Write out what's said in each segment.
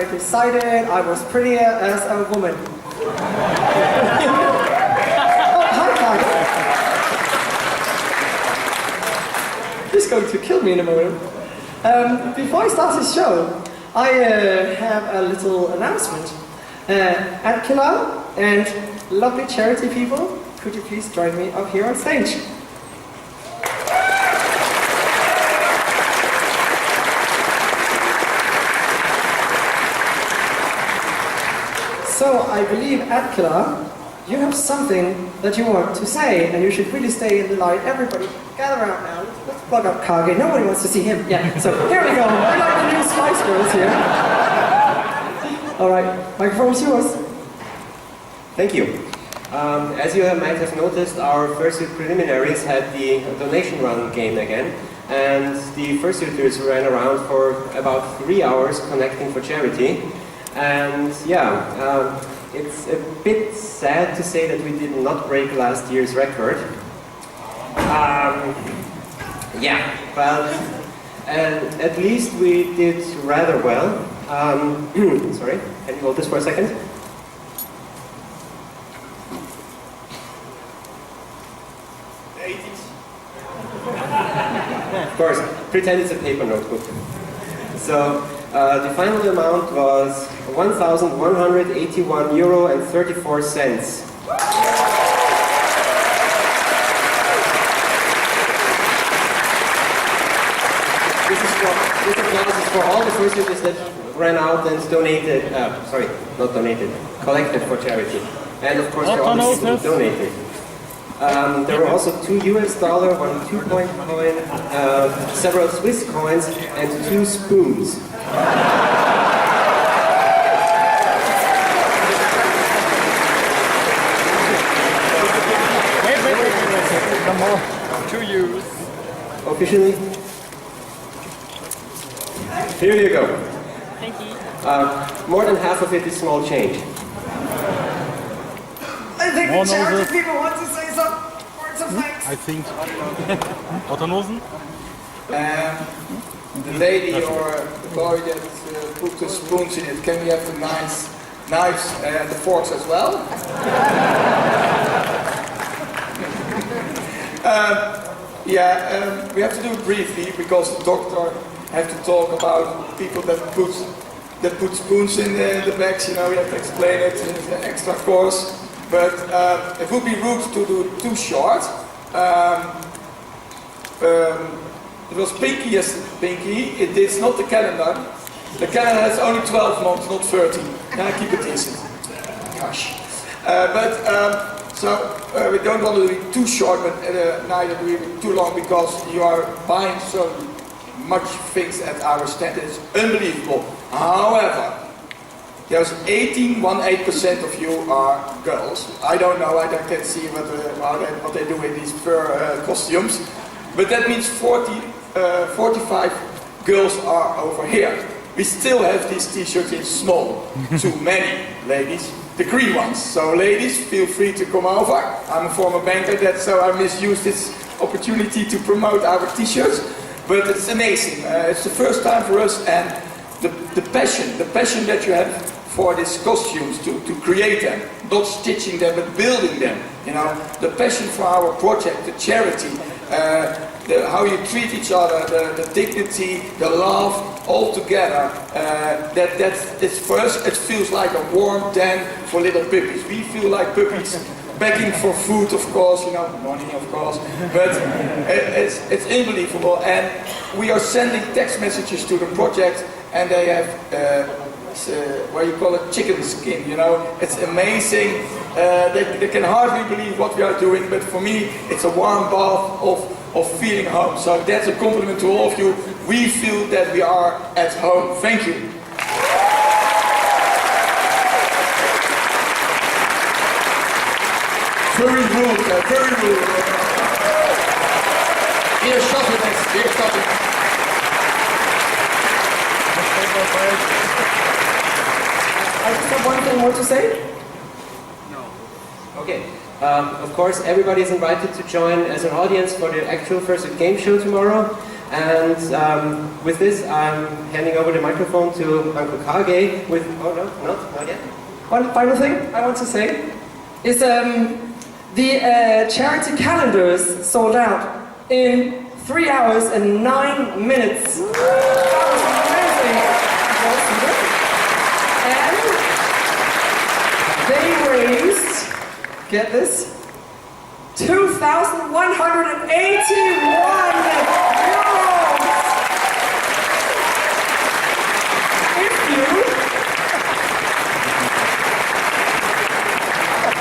I decided I was prettier as a woman. Oh, hi, Kage. He's going to kill me in a moment. Before I start this show, I have a little announcement. At Killer and lovely charity people, could you please join me up here on stage? So I believe at Killer, you have something that you want to say, and you should really stay in the light. Everybody, gather around now. Let's plug up Kage. Nobody wants to see him. Yeah. So here we go. I like the new Spice Girls here. All right, microphone is yours. Thank you. As you might have noticed, our fursuit preliminaries had the donation run game again, and the fursuiters ran around for about 3 hours connecting for charity. And yeah, it's a bit sad to say that we did not break last year's record. Yeah, but at least we did rather well. Sorry, can you hold this for a second? Of course, pretend it's a paper notebook. So the final amount was €1,181.34. This applause is for all the fursuiters that ran out and donated, collected for charity. And of course, they also donated. There were also $2 US, 1 2-point coin, several Swiss coins, and 2 spoons. Wait. One more. 2 euros. Officially? Here you go. Thank you. More than half of it is small change. I think the charity people want to say some words of thanks. I think. Otternosen? The lady or the boy that put the spoons in it, can we have the nice knives and the forks as well? We have to do it briefly because the doctor have to talk about people that put spoons in the bags. You know, we have to explain it in an extra course. But it would be rude to do it too short. It was Pinky yesterday. Pinky, it's not the calendar. The calendar has only 12 months, not 13. Can I keep it decent? Gosh. We don't want to do it too short, but neither do it too long because you are buying so much things at our stand. It's unbelievable. However, there's 18% of you are girls. I don't know, I can't see what they do in these fur costumes. But that means 45 girls are over here. We still have these t-shirts in small. Too many, ladies. The green ones. So ladies, feel free to come over. I'm a former banker, so I misused this opportunity to promote our t-shirts. But it's amazing. It's the first time for us, and the passion that you have for these costumes, to create them, not stitching them but building them, you know, the passion for our project, the charity, how you treat each other, the dignity, the love, all together, it's for us, it feels like a warm den for little puppies. We feel like puppies begging for food, of course, you know, money, of course, but it's unbelievable. And we are sending text messages to the project, and they have what you call it, chicken skin, you know. It's amazing. They can hardly believe what we are doing, but for me, it's a warm bath of feeling home. So that's a compliment to all of you. We feel that we are at home. Thank you. Very rude, very rude. Hier stoppen, hier stoppen. I just have one thing more to say. No. Okay. Of course, everybody is invited to join as an audience for the actual Fursuit game show tomorrow. And with this, I'm handing over the microphone to Uncle Kage with, oh no, not yet. One final thing I want to say is the charity calendars sold out in 3 hours and 9 minutes. That was amazing. And they raised, get this, 2,181 euros.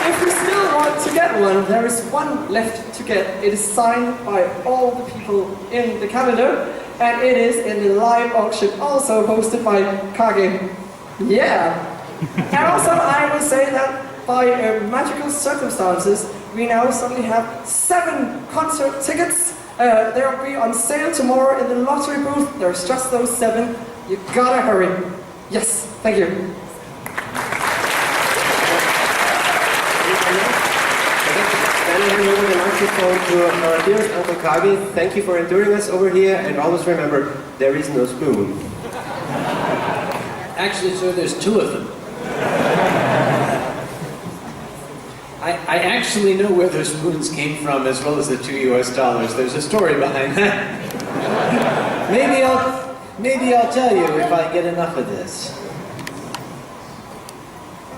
If you still want to get one, there is one left to get. It is signed by all the people in the calendar, and it is in the live auction, also hosted by Kage. Yeah. And also, I will say that by magical circumstances, we now suddenly have 7 concert tickets. They will be on sale tomorrow in the lottery booth. There's just those 7. You gotta hurry. Yes, thank you. Then I hand over the microphone to our dearest Uncle Kage. Thank you for enduring us over here, and always remember, there is no spoon. Actually, sir, there's 2 of them. I actually know where those spoons came from, as well as the $2 US. There's a story behind that. Maybe I'll tell you if I get enough of this.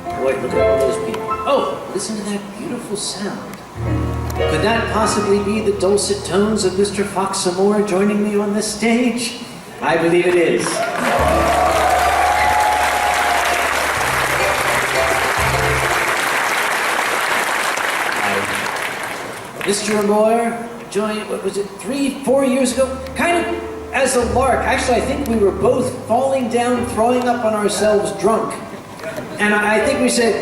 Boy, look at all those people. Oh, listen to that beautiful sound. Could that possibly be the dulcet tones of Mr. Fox Amore joining me on this stage? I believe it is. Mr. Amore joined, what was it, 3-4 years ago? Kind of as a lark. Actually, I think we were both falling down, throwing up on ourselves drunk. And I think we said,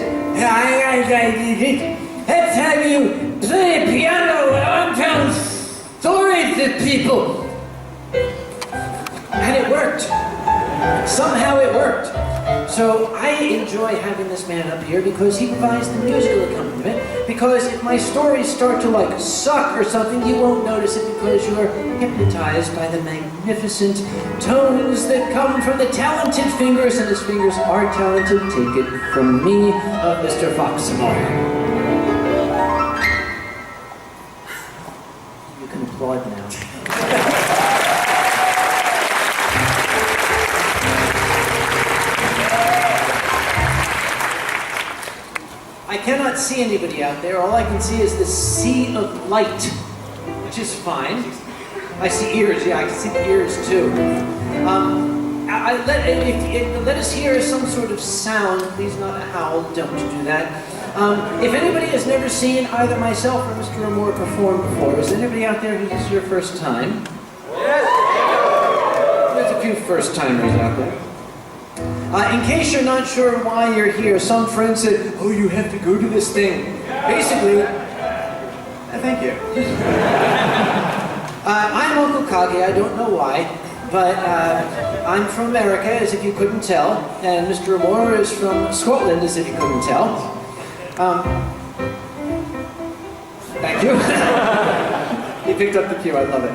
let's have you play piano and tell stories to people. And it worked. Somehow it worked. So I enjoy having this man up here because he provides the musical accompaniment. Because if my stories start to like suck or something, you won't notice it because you're hypnotized by the magnificent tones that come from the talented fingers, and his fingers are talented. Take it from me, Mr. Foxamore. You can applaud now. I cannot see anybody out there. All I can see is the sea of light, which is fine. I see ears. Yeah, I can see the ears too. Let us hear some sort of sound. Please, not a howl. Don't do that. If anybody has never seen either myself or Mr. Amore perform before, is anybody out there who this is your first time? Yes. There's a few first-timers out there. In case you're not sure why you're here, some friend said, oh, you have to go to this thing. Basically, thank you. I'm Uncle Kage, I don't know why, but I'm from America, as if you couldn't tell, and Mr. Amore is from Scotland, as if you couldn't tell. Thank you. He picked up the cue, I love it.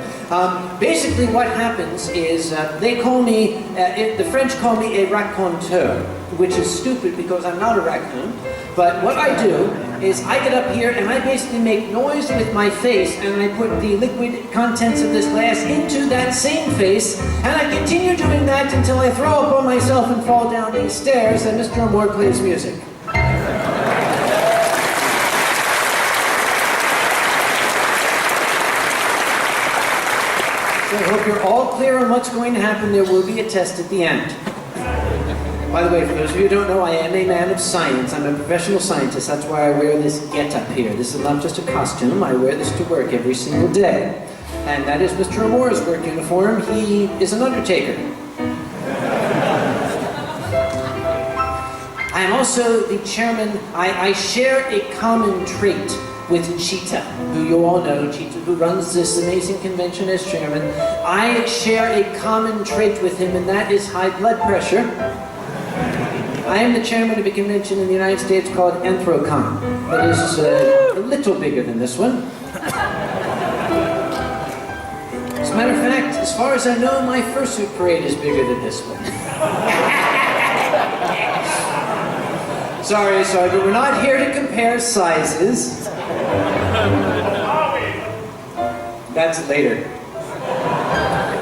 Basically what happens is they call me, the French call me a raconteur, which is stupid because I'm not a raccoon. But what I do is I get up here and I basically make noise with my face, and I put the liquid contents of this glass into that same face, and I continue doing that until I throw up on myself and fall down these stairs, and Mr. Amore plays music. I hope you're all clear on what's going to happen. There will be a test at the end. By the way, for those of you who don't know, I am a man of science. I'm a professional scientist. That's why I wear this get-up here. This is not just a costume. I wear this to work every single day. And that is Mr. Amore's work uniform. He is an undertaker. I am also the chairman. I share a common trait with Cheetah, who you all know, Cheetah, who runs this amazing convention as chairman. I share a common trait with him, and that is high blood pressure. I am the chairman of a convention in the United States called Anthrocon. That is a little bigger than this one. As a matter of fact, fact, as far as I know, my fursuit parade is bigger than this one. Sorry, but we're not here to compare sizes. That's later.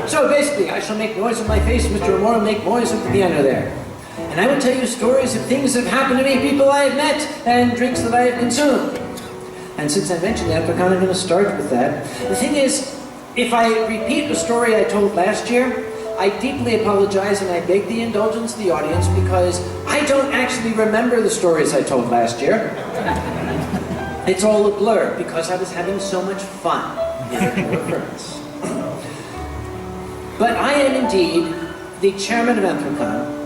So basically, I shall make noise with my face, Mr. Amor will make noise with the piano there. And I will tell you stories of things that have happened to me, people I have met, and drinks that I have consumed. And since I mentioned that, we're kind of going to start with that. The thing is, if I repeat a story I told last year, I deeply apologize and I beg the indulgence of the audience because I don't actually remember the stories I told last year. It's all a blur because I was having so much fun. But I am indeed the chairman of Anthrocon,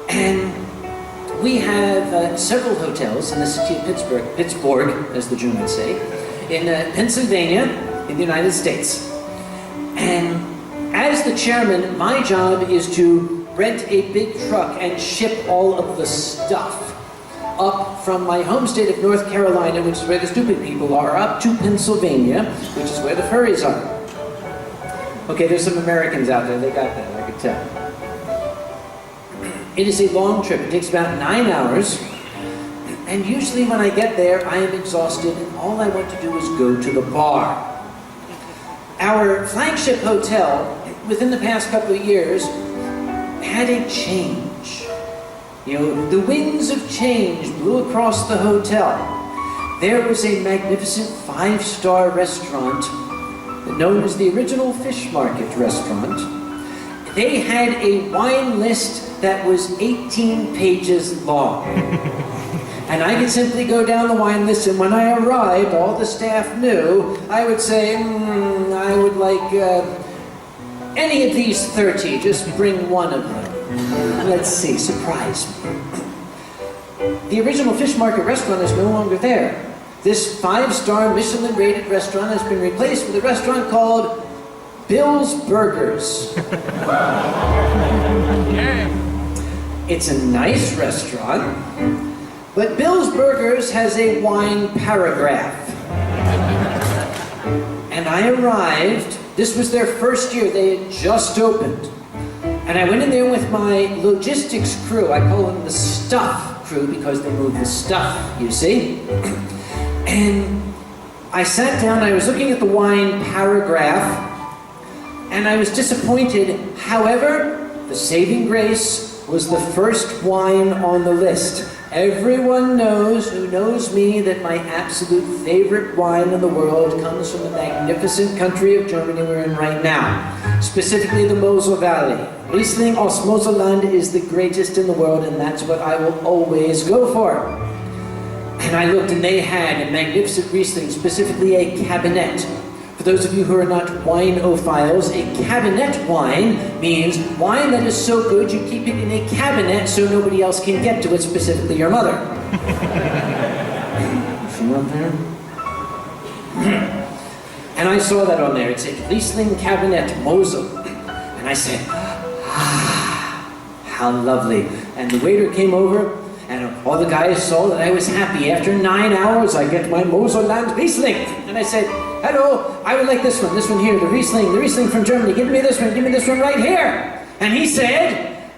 and we have several hotels in the city of Pittsburgh, as the Jew would say, in Pennsylvania, in the United States. And as the chairman, my job is to rent a big truck and ship all of the stuff up from my home state of North Carolina, which is where the stupid people are, up to Pennsylvania, which is where the furries are. Okay, there's some Americans out there, they got that, I could tell. It is a long trip, it takes about 9 hours, and usually when I get there, I am exhausted, and all I want to do is go to the bar. Our flagship hotel, within the past couple of years, had a change. You know, the winds of change blew across the hotel. There was a magnificent 5-star restaurant known as the Original Fish Market Restaurant. They had a wine list that was 18 pages long. And I could simply go down the wine list, and when I arrived, all the staff knew, I would say, I would like any of these 30, just bring one of them. Let's see, surprise me. The Original Fish Market Restaurant is no longer there. This 5-star Michelin-rated restaurant has been replaced with a restaurant called Bill's Burgers. It's a nice restaurant, but Bill's Burgers has a wine paragraph. And I arrived, this was their first year, they had just opened. And I went in there with my logistics crew. I call them the stuff crew because they move the stuff, you see. And I sat down, I was looking at the wine paragraph, and I was disappointed. However, the saving grace was the first wine on the list. Everyone knows, who knows me, that my absolute favorite wine in the world comes from the magnificent country of Germany we're in right now, specifically the Mosel Valley. Riesling aus Moselland is the greatest in the world, and that's what I will always go for. And I looked, and they had a magnificent Riesling, specifically a Cabernet. For those of you who are not wineophiles, a Cabernet wine means wine that is so good you keep it in a cabinet so nobody else can get to it, specifically your mother. She up there? And I saw that on there. It said Riesling Cabernet Mosel. And I said, how lovely. And the waiter came over, and all the guys saw that I was happy. After 9 hours, I get my Moselland Riesling. And I said, hello, I would like this one here, the Riesling from Germany. Give me this one right here. And he said,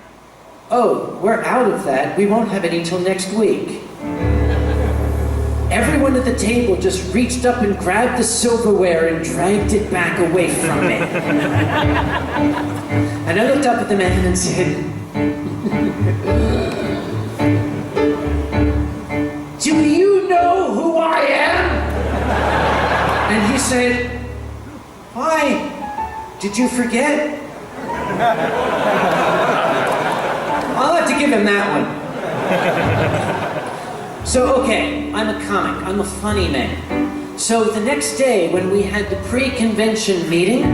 oh, we're out of that. We won't have any till next week. Everyone at the table just reached up and grabbed the silverware and dragged it back away from me. And I looked up at the man and said, do you know who I am? And he said, why? Did you forget? I'll have to give him that one. So, okay, I'm a comic. I'm a funny man. So the next day, when we had the pre-convention meeting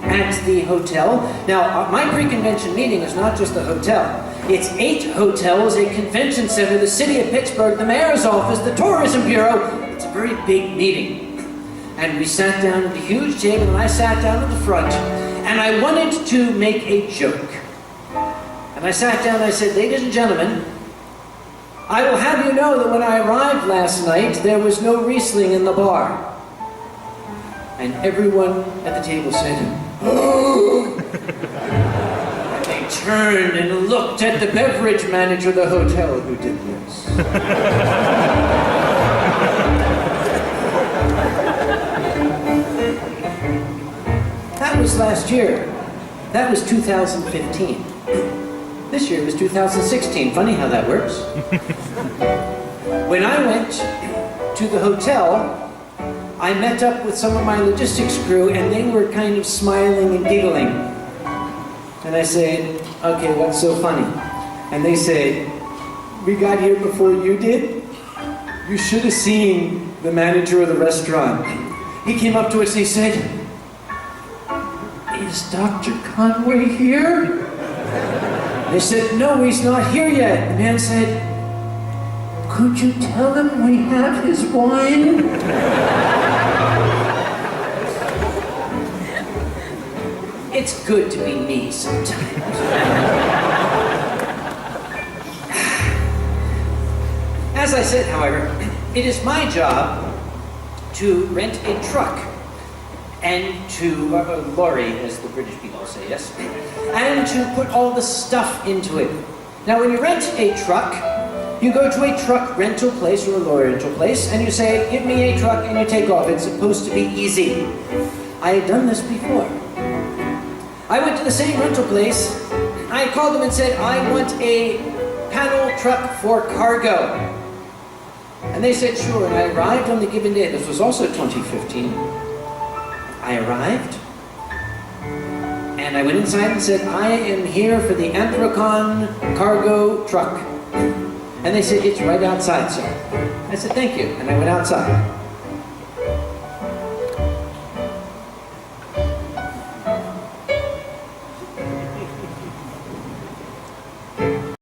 at the hotel, now my pre-convention meeting is not just the hotel. It's 8 hotels, a convention center, the city of Pittsburgh, the mayor's office, the tourism bureau. It's a very big meeting. And we sat down at the huge table, and I sat down at the front, and I wanted to make a joke. And I sat down and I said, ladies and gentlemen, I will have you know that when I arrived last night, there was no Riesling in the bar. And everyone at the table said, "Oh!" And they turned and looked at the beverage manager of the hotel who did this. That was last year. That was 2015. This year was 2016. Funny how that works. When I went to the hotel, I met up with some of my logistics crew and they were kind of smiling and giggling. And I said, "Okay, what's so funny?" And they said, "We got here before you did. You should have seen the manager of the restaurant. He came up to us and he said, 'Is Dr. Conway here?' They said, 'No, he's not here yet.' The man said, 'Could you tell him we have his wine?'" It's good to be me sometimes. As I said, however, it is my job to rent a truck and to, lorry, as the British people say, yes, and to put all the stuff into it. Now, when you rent a truck, you go to a truck rental place or a lorry rental place, and you say, "Give me a truck," and you take off. It's supposed to be easy. I had done this before. I went to the same rental place. I called them and said, "I want a panel truck for cargo." And they said, "Sure," and I arrived on the given day. This was also 2015. I arrived, and I went inside and said, "I am here for the Anthrocon cargo truck." And they said, "It's right outside, sir." I said, "Thank you," and I went outside.